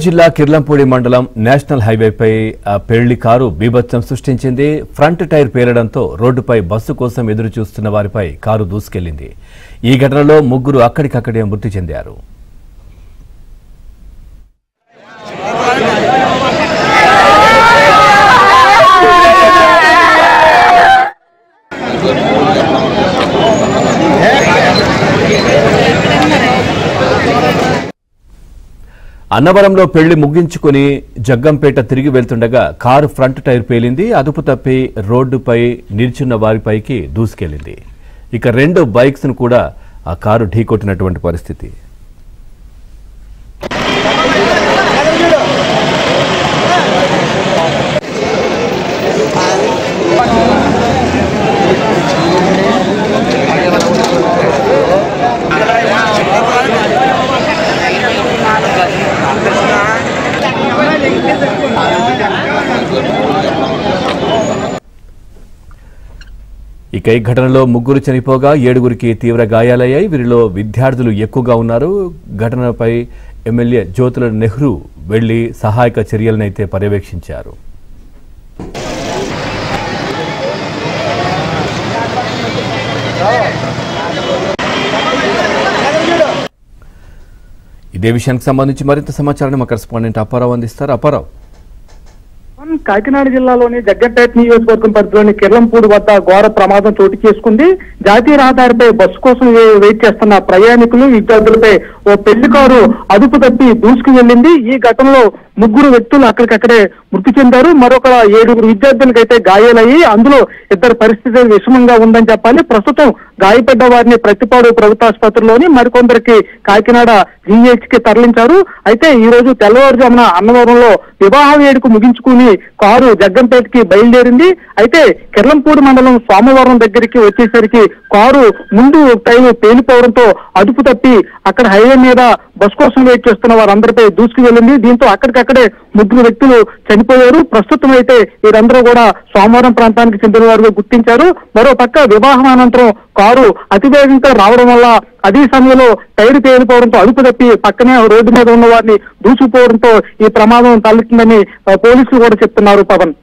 జిల్లా కిర్లంపూడి మండలం నేషనల్ హైవేపై పెళ్లి కారు బీభత్సం సృష్టించింది. ఫ్రంట్ టైర్ పేలడంతో రోడ్డుపై బస్సు కోసం ఎదురు చూస్తున్న వారిపై కారు దూసుకెళ్లింది. ఈ ఘటనలో ముగ్గురు అక్కడికక్కడే మృతి చెందారు. అన్నవరంలో పెళ్లి ముగించుకుని జగ్గంపేట తిరిగి వెళ్తుండగా కారు ఫ్రంట్ టైర్ పేలింది. అదుపు తప్పి రోడ్డుపై నిల్చున్న వారిపైకి దూసుకెళ్లింది. ఇక 2 బైక్స్ ను కూడా ఆ కారు ఢీకొట్టినటువంటి పరిస్థితి. ఇక ఈ ఘటనలో ముగ్గురు చనిపోగా 7గురికి తీవ్ర గాయాలయ్యాయి. వీరిలో విద్యార్థులు ఎక్కువగా ఉన్నారు. ఘటనపై ఎమ్మెల్యే జ్యోతుల నెహ్రూ వెళ్లి సహాయక చర్యలనైతే పర్యవేక్షించారు. ఇదే విషయానికి సంబంధించి మరింత సమాచారాన్ని మా కరెస్పాండెంట్ అప్పారావు అందిస్తారు. అప్పారావు, కాకినాడ జిల్లాలోని జగ్గంపేట నియోజకవర్గం పరిధిలోని కిర్లంపూడి వద్ద ఘోర ప్రమాదం చోటు చేసుకుంది. జాతీయ రహదారిపై బస్సు కోసం వెయిట్ చేస్తున్న ప్రయాణికులు, విద్యార్థులపై ఓ పెళ్లి కారు అదుపు తప్పి దూసుకు వెళ్లింది. ఈ ఘటనలో 3 వ్యక్తులు అక్కడికక్కడే మృతి చెందారు. మరొక 7 విద్యార్థులకైతే గాయాలయ్యి, అందులో 2 పరిస్థితి విషమంగా ఉందని చెప్పాలి. ప్రస్తుతం గాయపడ్డ వారిని ప్రతిపాడు ప్రభుత్వ ఆసుపత్రిలోని, మరికొందరికి కాకినాడ జీహెచ్ కి తరలించారు. అయితే ఈ రోజు తెల్లవారుజామున అన్నవరంలో వివాహ వేడుక ముగించుకుని కారు జగ్గంపేటకి బయలుదేరింది. అయితే కిర్లంపూడి మండలం సోమవారం దగ్గరికి వచ్చేసరికి కారు ముందు టైర్ పేలిపోవడంతో అదుపు తప్పి అక్కడ హైవే మీద బస్ కోసం వెయిట్ చేస్తున్న వారందరిపై దూసుకు వెళ్ళింది. దీంతో అక్కడికక్కడే 3 వ్యక్తులు చనిపోయారు. ప్రస్తుతం అయితే వీరందరూ కూడా సోమవారం ప్రాంతానికి చెందిన వారుగా గుర్తించారు. మరో పక్క వివాహం అనంతరం కారు అతివేగంగా రావడం వల్ల అదే సమయంలో టైర్ పేలిపోవడంతో అదుపు తప్పి పక్కనే రోడ్డు మీద ఉన్న వారిని దూసుకుపోవడంతో ఈ ప్రమాదం తలెత్తిందని పోలీసులు కూడా చెప్తున్నారు. పవన్.